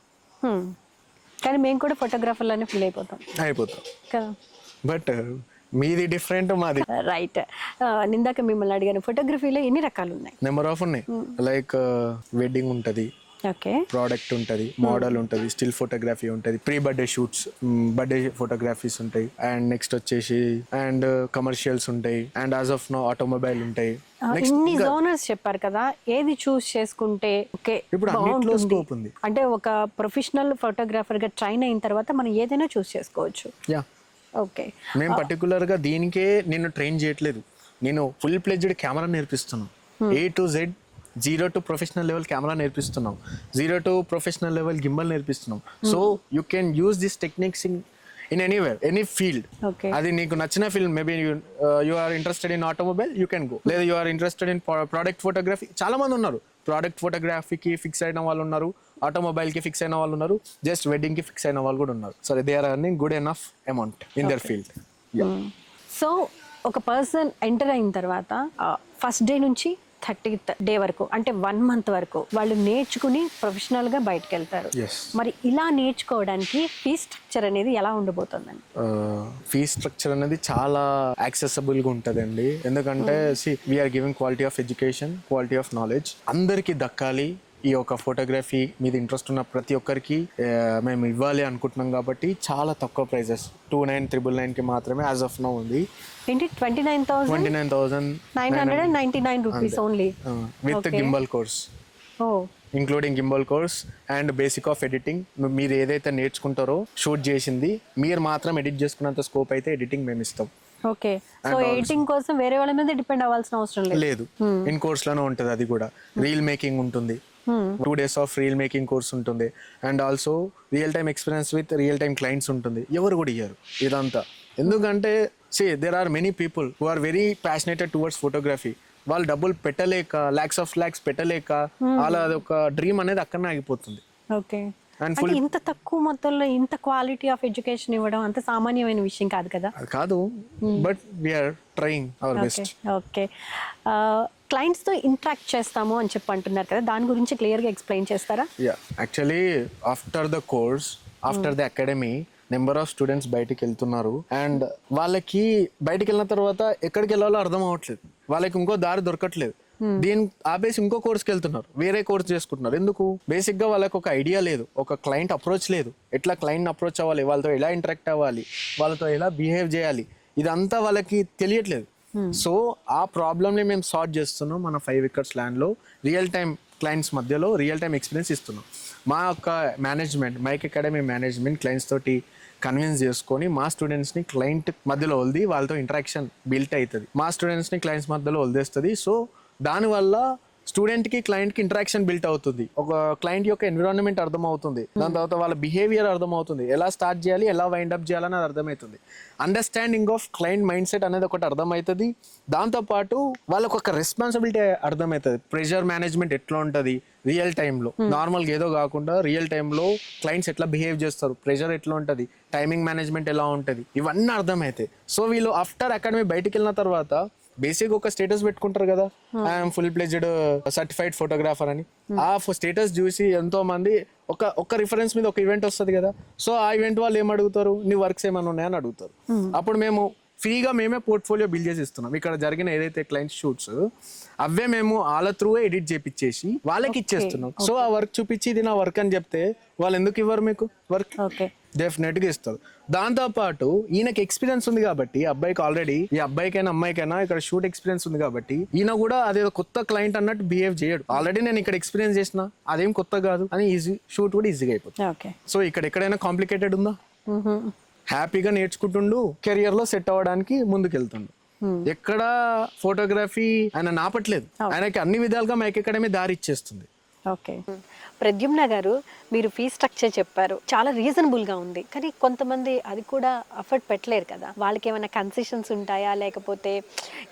కానీ మేము కూడా ఫోటోగ్రాఫర్లోనే ఫీల్ అయిపోతాం కదా. బట్ మీది డిఫరెంట్, మాది రైట్. నిందాక మిమ్మల్ని అడిగాను, ఫోటోగ్రఫీలో ఎన్ని రకాలు ఉన్నాయి? నెంబర్ ఆఫ్ ఉన్నాయి. లైక్ వెడ్డింగ్ ఉంటది, ఓకే, ప్రోడక్ట్ ఉంటది, మోడల్ ఉంటది, స్టిల్ ఫోటోగ్రఫీ ఉంటది, pre birthday shoots, birthday photographies ఉంటాయి, అండ్ నెక్స్ట్ వచ్చేసి అండ్ కమర్షియల్స్ ఉంటాయి, and as of now automobile ఉంటాయి. ఇన్ని జోనర్స్ చెప్పారు కదా, ఏది చూస్ చేసుకుంటే ఓకే ఇప్పుడు అన్నిట్లో స్కోప్ ఉంది? అంటే ఒక ప్రొఫెషనల్ ఫోటోగ్రాఫర్ గా ట్రైన్ అయిన తర్వాత మనం ఏదైనా చూస్ చేసుకోవచ్చు. Yeah, okay. మేము పర్టికులర్ గా దీనికే నేను ట్రైన్ చేయట్లేదు, నేను ఫుల్ ప్లెడ్జ్డ్ కెమెరా నేర్పిస్తున్నాను. A to Z, 0 to professional level camera నేర్పిస్తున్నాం, 0 to ప్రొఫెషనల్ లెవెల్ గింబల్ నేర్పిస్తున్నాం. So you can use this techniques in anywhere, any field. అది నీకు నచ్చిన field, maybe you are interested in automobile, you can go. లేదా you are interested in product photography, చాలా మంది ఉన్నారు. Product ఫోటోగ్రఫీకి fix అయిన వాళ్ళు ఉన్నారు, ఆటోమొబైల్ కి ఫిక్స్ అయిన వాళ్ళు ఉన్నారు, జస్ట్ వెడ్డింగ్ కి ఫిక్స్ అయిన వాళ్ళు కూడా ఉన్నారు. So they are earning good enough amount in their field. So ఒక పర్సన్ ఎంటర్ అయిన తర్వాత ఫస్ట్ డే నుంచి 30th డే వరకు అంటే 1 month వరకు వాళ్ళు నేర్చుకుని ప్రొఫెషనల్ గా బయటకు వెళ్తారు. ఎస్. మరి ఇలా నేర్చుకోవడానికి ఫీ స్ట్రక్చర్ అనేది ఎలా ఉండబోతుందండి? ఫీ స్ట్రక్చర్ అనేది చాలా యాక్సెసిబుల్ గా ఉంటదండి. ఎందుకంటే we're giving quality of education, quality of knowledge అందరికి దక్కాలి. ఈ యొక్క ఫోటోగ్రఫీ మీద ఇంట్రెస్ట్ ఉన్న ప్రతి ఒక్కరికి మేము ఇవ్వాలి అనుకుంటున్నాం కాబట్టి చాలా తక్కువ ప్రైజెస్ 29,999కి మాత్రమే యాజ్ ఆఫ్ నౌ ఉంది. ఏంటి 29,999 rupees only with gimbal course, oh including gimbal course and basic of editing. మీరు ఏదైతే నేర్చుకుంటారో షూట్ చేసింది మీరు మాత్రం ఎడిట్ చేసుకున్నంత స్కోప్ అయితే ఎడిటింగ్ మేము ఇస్తాం. ఓకే, సో ఎడిటింగ్ కోసం వేరే వాళ్ళ మీద డిపెండ్ అవ్వాల్సిన అవసరం లేదు. ఇన్ కోర్స్ లోనే ఉంటుంది. అది కూడా రీల్ మేకింగ్ ఉంటుంది, 2 days of reel making course ఉంటుంది and also real time experience with real time clients ఉంటుంది. ఎవరు కూడా ఇయ్యారు ఇదంతా. ఎందుకంటే there are many people who are very passionated towards photography. వాళ్ళు డబ్బులు పెట్టలేక lakhs పెట్టలేక వాళ్ళ ఒక డ్రీమ్ అనేది అక్కడనే ఆగిపోతుంది. ఓకే, అంటే ఇంత తక్కువ మొత్తంలో ఇంత క్వాలిటీ ఆఫ్ ఎడ్యుకేషన్ ఇవ్వడం అంత సామాన్యమైన విషయం కాదు కదా. అది కాదు, but we're trying our best. Okay, clients తో ఇంటరాక్ట్ చేస్తాము అని చెప్పి అంటున్నారు కదా, దాని గురించి క్లియర్ గా ఎక్స్ప్లెయిన్ చేస్తారా? Actually after the course, after the academy number of students బయటికి వెళ్తున్నారు అండ్ వాళ్ళకి బయటికి వెళ్ళిన తర్వాత ఎక్కడికి వెళ్ళాలో అర్థం అవ్వట్లేదు. వాళ్ళకి ఇంకో దారి దొరకట్లేదు. దీని ఆపేసి ఇంకో కోర్స్కి వెళ్తున్నారు, వేరే కోర్స్ చేసుకుంటున్నారు. ఎందుకు? బేసిక్ గా వాళ్ళకి ఒక ఐడియా లేదు, ఒక క్లయింట్ అప్రోచ్ లేదు. ఎట్లా క్లయింట్ అప్రోచ్ అవ్వాలి, వాళ్ళతో ఎలా ఇంటరాక్ట్ అవ్వాలి, వాళ్ళతో ఎలా బిహేవ్ చేయాలి, ఇదంతా వాళ్ళకి తెలియట్లేదు. సో ఆ ప్రాబ్లమ్ని మేము సాల్వ్ చేస్తున్నాం. మన 5 acres ల్యాండ్లో రియల్ టైమ్ క్లయింట్స్ మధ్యలో రియల్ టైమ్ ఎక్స్పీరియన్స్ ఇస్తున్నాం. మా యొక్క management, Mike Academy management clients తోటి కన్విన్స్ చేసుకొని మా స్టూడెంట్స్ని క్లయింట్ మధ్యలో వదిలి వాళ్ళతో ఇంటరాక్షన్ బిల్ట్ అవుతుంది. మా స్టూడెంట్స్ని క్లయింట్స్ మధ్యలో వదిలేస్తుంది. సో దానివల్ల స్టూడెంట్కి క్లయింట్కి ఇంటరాక్షన్ బిల్ట్ అవుతుంది. ఒక క్లయింట్ యొక్క ఎన్విరాన్మెంట్ అర్థమవుతుంది, దాని తర్వాత వాళ్ళ బిహేవియర్ అర్థమవుతుంది, ఎలా స్టార్ట్ చేయాలి, ఎలా వైండ్ అప్ చేయాలని అది అర్థమవుతుంది. Understanding of client mind set అనేది ఒకటి అర్థమవుతుంది. దాంతోపాటు వాళ్ళకు ఒక రెస్పాన్సిబిలిటీ అర్థమవుతుంది. ప్రెషర్ మేనేజ్మెంట్ ఎట్లా ఉంటుంది రియల్ టైంలో, నార్మల్గా ఏదో కాకుండా రియల్ టైంలో క్లయింట్స్ ఎట్లా బిహేవ్ చేస్తారు, ప్రెషర్ ఎట్లా ఉంటుంది, టైమింగ్ మేనేజ్మెంట్ ఎలా ఉంటుంది, ఇవన్నీ అర్థమవుతాయి. సో వీళ్ళు ఆఫ్టర్ అకాడమీ బయటికి వెళ్ళిన తర్వాత బేసిక్ ఒక స్టేటస్ పెట్టుకుంటారు కదా, I'm full pledged certified photographer అని. ఆ స్టేటస్ చూసి ఎంతో మంది ఒక రిఫరెన్స్ మీద ఒక ఈవెంట్ వస్తుంది కదా, సో ఆ ఈవెంట్ వాళ్ళు ఏం అడుగుతారు, నీ వర్క్స్ ఏమైనా ఉన్నాయని అడుగుతారు. అప్పుడు మేము ఫ్రీగా మేమే పోర్ట్ఫోలియో బిల్డ్ చేసి ఇస్తున్నాం. ఇక్కడ జరిగిన ఏదైతే క్లయింట్ షూట్స్ అవే మేము వాళ్ళ త్రూ ఎడిట్ చేపించేసి వాళ్ళకి ఇచ్చేస్తున్నాం. సో ఆ వర్క్ చూపించి ఇది నా వర్క్ అని చెప్తే వాళ్ళు ఎందుకు ఇవ్వరు మీకు వర్క్? డెఫినెట్ గా ఇస్తారు. దాంతోపాటు ఈయనకి ఎక్స్పీరియన్స్ ఉంది కాబట్టి, అబ్బాయికి ఆల్రెడీ, ఈ అబ్బాయికైనా అమ్మాయికైనా ఇక్కడ షూట్ ఎక్స్పీరియన్స్ ఉంది కాబట్టి ఈయన కూడా అదేదో కొత్త క్లయింట్ అన్నట్టు బిహేవ్ చేయడు. ఆల్రెడీ నేను ఇక్కడ ఎక్స్పీరియన్స్ చేసిన, అదేం కొత్త కాదు అని ఈజీ షూట్ కూడా ఈజీగా అయిపోతుంది. సో ఇక్కడ ఎక్కడైనా కాంప్లికేటెడ్ ఉందా? హ్యాపీగా నేర్చుకుంటుండు, కెరియర్ లో సెట్ అవ్వడానికి ముందుకెళ్తుండు. ఎక్కడ ఫోటోగ్రఫీ ఆయన నాపట్లేదు, ఆయనకి అన్ని విధాలుగా మైక్ అకాడమీ దారి ఇచ్చేస్తుంది. ఓకే, ప్రద్యుమ్న గారు మీరు ఫీ స్ట్రక్చర్ చెప్పారు, చాలా రీజనబుల్ గా ఉంది. కానీ కొంతమంది అది కూడా అఫర్ట్ పెట్టలేరు కదా, వాళ్ళకి ఏమైనా కన్సెషన్స్ ఉంటాయా, లేకపోతే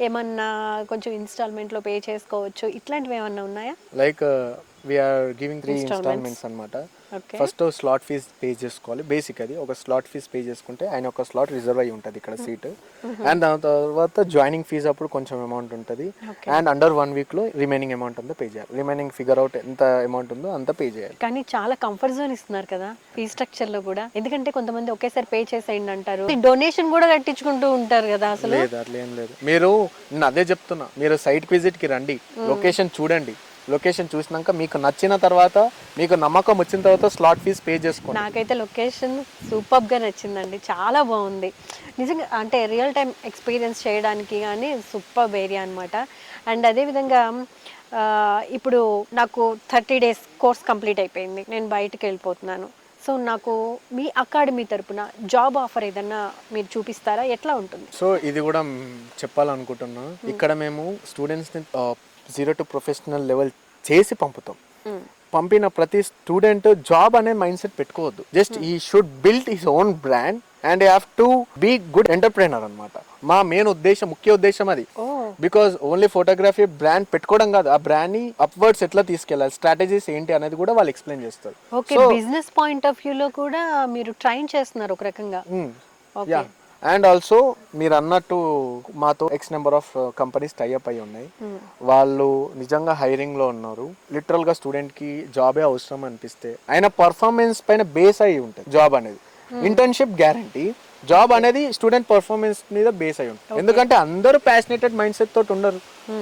ఏమన్నా కొంచెం ఇన్స్టాల్మెంట్ లో పే చేసుకోవచ్చు, ఇట్లాంటివి ఏమన్నా ఉన్నాయా? లైక్ వీఆర్ గివింగ్ 3 installments అన్నమాట. ఫస్ట్ స్లాట్ ఫీజ్ పే చేసుకోవాలి. బేసిక్ అది ఒక స్లాట్ ఫీజ్ పే చేసుకుంటే ఆయన ఒక స్లాట్ రిజర్వ్ అయ్యి ఉంటుంది ఇక్కడ సీట్. అండ్ దాని తర్వాత జాయినింగ్ ఫీజ్ అప్పుడు కొంచెం అమౌంట్ ఉంటుంది. అండ్ అండర్ 1 week లో రిమైనింగ్ అమౌంట్ అంతా పే చేయాలి. రిమైనింగ్ ఫిగర్ అవుట్ ఎంత అమౌంట్ ఉందో అంత పే చేయాలి. కానీ చాలా కంఫర్ట్ జోన్ ఇస్తున్నారు కదా ఫీ స్ట్రక్చర్ లో కూడా. ఎందుకంటే కొంతమంది ఒకేసారి పే చేసేయండి అంటారు, డొనేషన్ కూడా కట్టించుకుంటూ ఉంటారు కదా. అసలు లేదు, అట్లా ఏం లేదు. మీరు నేను అదే చెప్తున్నా, మీరు సైట్ విజిట్ కి రండి, లొకేషన్ చూడండి. లొకేషన్ చూసినాక మీకు నచ్చిన తర్వాత, మీకు నమ్మకం వచ్చిన తర్వాత స్లాట్ ఫీజ్ పే చేసుకోండి. నాకైతే లొకేషన్ సూపర్ గా నచ్చిందండి, చాలా బాగుంది నిజంగా. అంటే రియల్ టైం ఎక్స్పీరియన్స్ చేయడానికి కానీ సూపర్ ఏరియా అనమాట. అండ్ అదేవిధంగా ఇప్పుడు నాకు 30 days కోర్స్ కంప్లీట్ అయిపోయింది, నేను బయటకు వెళ్ళిపోతున్నాను. సో నాకు మీ అకాడమీ తరపున జాబ్ ఆఫర్ ఏదన్నా మీరు చూపిస్తారా, ఎట్లా ఉంటుంది? సో ఇది కూడా చెప్పాలనుకుంటున్నా, ఇక్కడ మేము స్టూడెంట్స్ని 0 to ప్రొఫెషనల్ లెవెల్ చేసి పంపుతాం. పంపిన ప్రతి స్టూడెంట్ జాబ్ అనే మైండ్ సెట్ పెట్టుకోవద్దు. Just he should build his own brand and you have to be good entrepreneur అనమాట. మా మెయిన్ ఉద్దేశం, ముఖ్య ఉద్దేశం అది. బికాస్ ఓన్లీ ఫోటోగ్రఫీ బ్రాండ్ పెట్టుకోవడం కాదు, ఆ బ్రాండ్ ని అప్వర్డ్స్ ఎట్లా తీసుకెళ్ళాలి, స్ట్రాటజీస్ ఏంటి అనేది కూడా వాళ్ళు ఎక్స్ప్లెయిన్ చేస్తారు. Okay, business point of view లో కూడా మీరు ట్రైన్ చేస్తున్నారు ఒక రకంగా. అండ్ ఆల్సో మీరు అన్నట్టు మాతో X number of companies tie up అయి ఉన్నాయి. వాళ్ళు నిజంగా హైరింగ్ లో ఉన్నారు. లిటరల్ గా స్టూడెంట్ కి జాబే అవసరం అనిపిస్తే ఆయన పర్ఫార్మెన్స్ పైన బేస్ అయి ఉంటుంది జాబ్ అనేది. ఇంటర్న్షిప్ గ్యారంటీ, జాబ్ అనేది స్టూడెంట్ పర్ఫార్మెన్స్ మీద బేస్ అయి ఉంటుంది. ఎందుకంటే అందరూ ప్యాషనేటెడ్ మైండ్ సెట్ తోటి ఉండరు.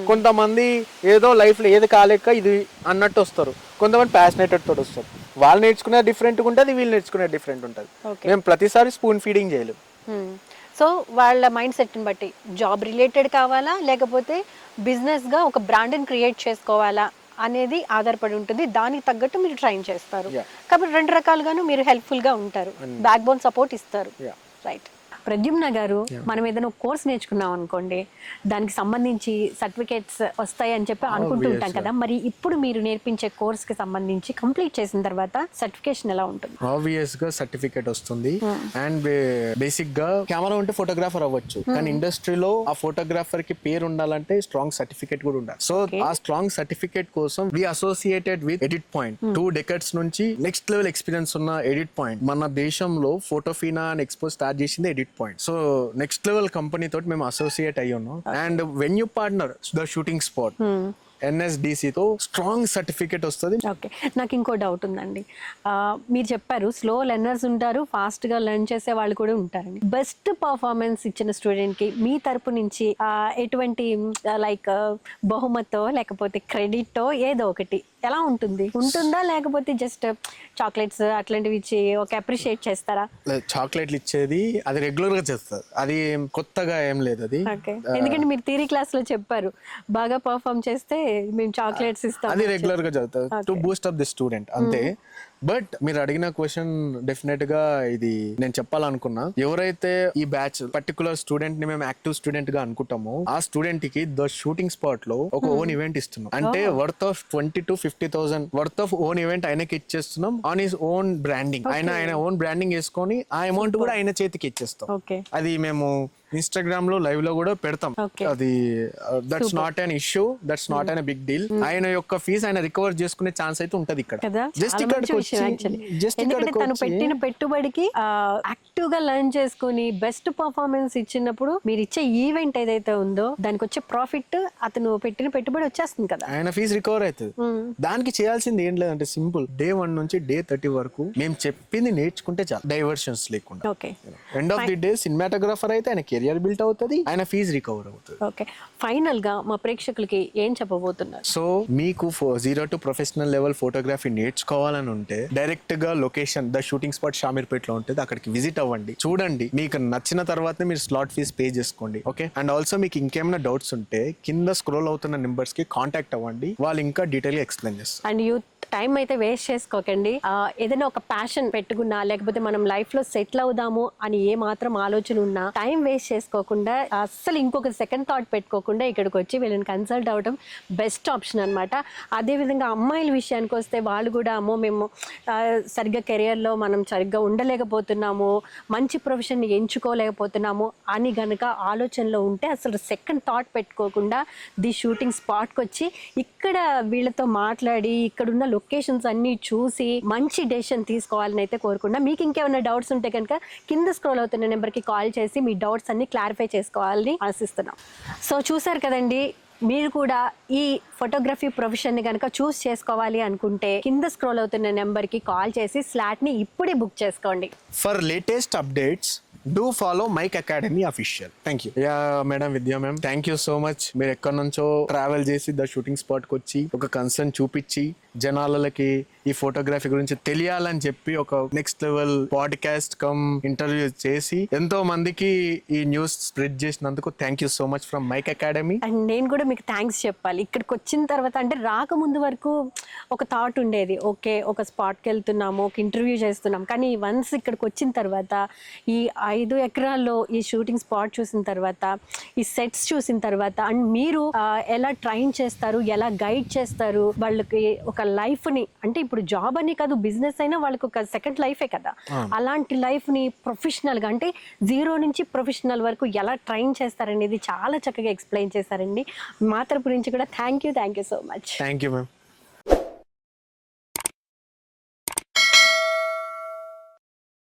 కొంతమంది ఏదో లైఫ్ లో ఏది కాలేక ఇది అన్నట్టు వస్తారు, కొంతమంది ప్యాషనేటెడ్ తోటి వస్తారు. వాళ్ళు నేర్చుకునే డిఫరెంట్గా ఉంటుంది, వీళ్ళు నేర్చుకునే డిఫరెంట్ ఉంటుంది. మేము ప్రతిసారి స్పూన్ ఫీడింగ్ చేయలేము. సో వాళ్ళ మైండ్ సెట్ని బట్టి జాబ్ రిలేటెడ్ కావాలా లేకపోతే బిజినెస్గా ఒక బ్రాండ్ని క్రియేట్ చేసుకోవాలా అనేది ఆధారపడి ఉంటుంది. దానికి తగ్గట్టు మీరు ట్రైన్ చేస్తారు. కాబట్టి రెండు రకాలుగాను మీరు హెల్ప్ఫుల్గా ఉంటారు, బ్యాక్ బోన్ సపోర్ట్ ఇస్తారు. రైట్. ప్రద్యుమ్న గారు, మనం ఏదైనా కోర్స్ నేర్చుకున్నాం అనుకోండి, దానికి సంబంధించి సర్టిఫికేట్స్ వస్తాయి అని చెప్పి అనుకుంటూ ఉంటాం కదా. మరి ఇప్పుడు మీరు నేర్పించే కోర్స్ కి సంబంధించి కంప్లీట్ చేసిన తర్వాత సర్టిఫికేషన్ ఎలా ఉంటుంది? ఆబ్వియస్ గా సర్టిఫికేట్ వస్తుంది. అండ్ బేసిక్ గా కెమెరా ఉంటే ఫోటోగ్రాఫర్ అవ్వచ్చు, కానీ ఇండస్ట్రీలో ఆ ఫోటోగ్రాఫర్ కి పేరు ఉండాలంటే స్ట్రాంగ్ సర్టిఫికేట్ కూడా ఉండాలి. సో ఆ స్ట్రాంగ్ సర్టిఫికేట్ కోసం we associated with edit point. 2 decades నుంచి నెక్స్ట్ లెవెల్ ఎక్స్పీరియన్స్ ఉన్న ఎడిట్ పాయింట్. మన దేశంలో ఫోటోఫీనా అండ్ ఎక్స్పో స్టార్ట్ చేసింది edit point. So next level company తోటి మేము అసోసియేట్ అయ్యి ఉన్నాం. And venue partner the shooting spot NSDC తో స్ట్రాంగ్ సర్టిఫికేట్ వస్తుంది. ఓకే, నాకు ఇంకో డౌట్ ఉందండి. మీరు చెప్పారు స్లో లెర్నర్స్ ఉంటారు, ఫాస్ట్ గా లెర్న్ చేసే వాళ్ళు కూడా ఉంటారండి. బెస్ట్ పర్ఫార్మెన్స్ ఇచ్చిన స్టూడెంట్ కి మీ తరపు నుంచి ఎటువంటి లైక్ బహుమతో లేకపోతే క్రెడిటో ఏదో ఒకటి ఎలా ఉంటుందా లేకపోతే జస్ట్ చాక్లెట్స్ అట్లాంటివి ఇచ్చి ఒక అప్రిషియేట్ చేస్తారా? చాక్లెట్లు ఇచ్చేది అది రెగ్యులర్ గా చేస్తారు, అది కొత్తగా ఏం లేదు అది. ఎందుకంటే మీరు థియరీ క్లాస్ లో చెప్పారు బాగా పర్ఫార్మ్ చేస్తే మేము చాక్లెట్స్ ఇస్తాం, అది రెగ్యులర్ గా చదువుతారు to Boost up the student అంతే. బట్ మీరు అడిగిన క్వశ్చన్ డెఫినెట్ గా ఇది నేను చెప్పాలనుకున్నా. ఎవరైతే ఈ బ్యాచ్ పర్టికులర్ స్టూడెంట్ ని మేము యాక్టివ్ స్టూడెంట్ గా అనుకుంటామో ఆ స్టూడెంట్ కి ద షూటింగ్ స్పాట్ లో ఒక ఓన్ ఈవెంట్ ఇస్తున్నాం. అంటే worth of 20,000 to 50,000 worth of own event ఆయనకి ఇచ్చేస్తున్నాం ఆన్ హిస్ ఓన్ బ్రాండింగ్. ఆయన ఓన్ బ్రాండింగ్ వేసుకొని ఆ అమౌంట్ కూడా ఆయన చేతికి ఇచ్చేస్తాం. అది మేము ఇన్స్టాగ్రామ్ లో లైవ్ లో కూడా పెడతాం. అది that's not an issue, that's not an big deal. ఆయన యొక్క ఫీజు ఆయన రికవర్ చేసుకునే ఛాన్స్ అయితే ఉంటది ఇక్కడ. జస్ట్ ఎందుకంటే తను పెట్టిన పెట్టుబడికి యాక్టివ్ గా లర్న్ చేసుకుని బెస్ట్ పర్ఫార్మెన్స్ ఇచ్చినప్పుడు మీరు ఇచ్చే ఈవెంట్ ఏదైతే ఉందో దానికి వచ్చే ప్రాఫిట్ అతను పెట్టిన పెట్టుబడి వచ్చేస్తుంది కదా, ఆయన ఫీజు రికవర్ అవుతుంది. దానికి చేయాల్సింది ఏం లేదంటే సింపుల్, Day 1 నుంచి Day 30 వరకు మేము చెప్పింది నేర్చుకుంటే చాలు, డైవర్షన్స్ లేకుండా. End of the day cinematographer అయితే ఆయన కెరియర్ బిల్ట్ అవుతుంది, ఆయన ఫీజు రికవర్ అవుతుంది. ఓకే, ఫైనల్ గా మా ప్రేక్షకులకి ఏం చెప్పబోతున్నారు? సో మీకు 0 to ప్రొఫెషనల్ లెవెల్ ఫోటోగ్రఫీ నేర్చుకోవాలని ఉంటే డైరెక్ట్ గా location the shooting spot Shamirpet లో ఉంటుంది, అక్కడికి విజిట్ అవ్వండి, చూడండి. మీకు నచ్చిన తర్వాత మీరు స్లాట్ ఫీజ్ పే చేసుకోండి. ఓకే, అండ్ ఆల్సో మీకు ఇంకేమైనా డౌట్స్ ఉంటే కింద స్క్రోల్ అవుతున్న నెంబర్స్ కి కాంటాక్ట్ అవ్వండి, వాళ్ళు ఇంకా డీటెయిల్ గా ఎక్స్ప్లెయిన్ చేస్తారు. అండ్ యూత్ టైం అయితే వేస్ట్ చేసుకోకండి. ఏదైనా ఒక ప్యాషన్ పెట్టుకున్నా లేకపోతే మనం లైఫ్ లో సెటిల్ అవుదాము అని ఏ మాత్రం ఆలోచన ఉన్నా టైం వేస్ట్ చేసుకోకుండా అస్సలు ఇంకొక సెకండ్ థాట్ పెట్టుకోకుండా ఇక్కడికి వచ్చి వీళ్ళని కన్సల్ట్ అవ్వడం బెస్ట్ ఆప్షన్ అనమాట. అదేవిధంగా అమ్మాయిల విషయానికి వస్తే వాళ్ళు కూడా అమ్మో మేము సరిగ్గా కెరియర్లో మనం సరిగ్గా ఉండలేకపోతున్నాము, మంచి ప్రొఫెషన్ ఎంచుకోలేకపోతున్నాము అని గనక ఆలోచనలో ఉంటే అసలు సెకండ్ థాట్ పెట్టుకోకుండా ది షూటింగ్ స్పాట్కి వచ్చి ఇక్కడ వీళ్ళతో మాట్లాడి ఇక్కడున్న లొకేషన్స్ అన్ని చూసి మంచి డెసిషన్ తీసుకోవాలని అయితే కోరుకున్నా. మీకు ఇంకేమైనా డౌట్స్ ఉంటే కనుక కింద స్క్రోల్ అవుతున్న నెంబర్కి కాల్ చేసి మీ డౌట్స్ అన్ని క్లారిఫై చేసుకోవాలని ఆశిస్తున్నాం. సో చూసారు కదండి, మీరు కూడా ఈ ఫోటోగ్రఫీ ప్రొఫెషన్ని కనుక చూస్ చేసుకోవాలి అనుకుంటే కింద స్క్రోల్ అవుతున్న నెంబర్కి కాల్ చేసి స్లాట్ని ఇప్పుడే బుక్ చేసుకోండి. For latest updates do follow Mike Academy official. Thank you. Yeah madam, Vidya ma'am, thank you so much. మీరు ఎక్కడి నుంచో ట్రావెల్ చేసి ద షూటింగ్ స్పాట్కి వచ్చి ఒక కన్సర్న్ చూపించి జనాలకి ఈ ఫోటోగ్రఫీ గురించి తెలియాలని చెప్పి ఒక next level podcast cum interview చేసి ఎంతో మందికి ఈ న్యూస్ స్ప్రెడ్ చేసినందుకు thank you so much from Mike Academy. And నేను కూడా మీకు థ్యాంక్స్ చెప్పాలి. ఇక్కడికి వచ్చిన తర్వాత అంటే రాకముందు వరకు ఒక థాట్ ఉండేది, ఓకే ఒక స్పాట్కి వెళ్తున్నాము, ఒక ఇంటర్వ్యూ చేస్తున్నాం, కానీ వన్స్ ఇక్కడికి వచ్చిన తర్వాత ఈ 5 ఎకరాల్లో ఈ షూటింగ్ స్పాట్ చూసిన తర్వాత, ఈ సెట్స్ చూసిన తర్వాత, అండ్ మీరు ఎలా ట్రైన్ చేస్తారు, ఎలా గైడ్ చేస్తారు వాళ్ళకి ఒక లైఫ్ ని, అంటే ఇప్పుడు జాబ్ అని కాదు బిజినెస్ అయినా వాళ్ళకి ఒక సెకండ్ లైఫే కదా, అలాంటి లైఫ్ ని ప్రొఫెషనల్ గా అంటే 0 నుంచి ప్రొఫెషనల్ వరకు ఎలా ట్రైన్ చేస్తారనేది చాలా చక్కగా ఎక్స్ప్లెయిన్ చేశారండి. మా తరపు నుంచి కూడా thank you so much. Thank you ma'am.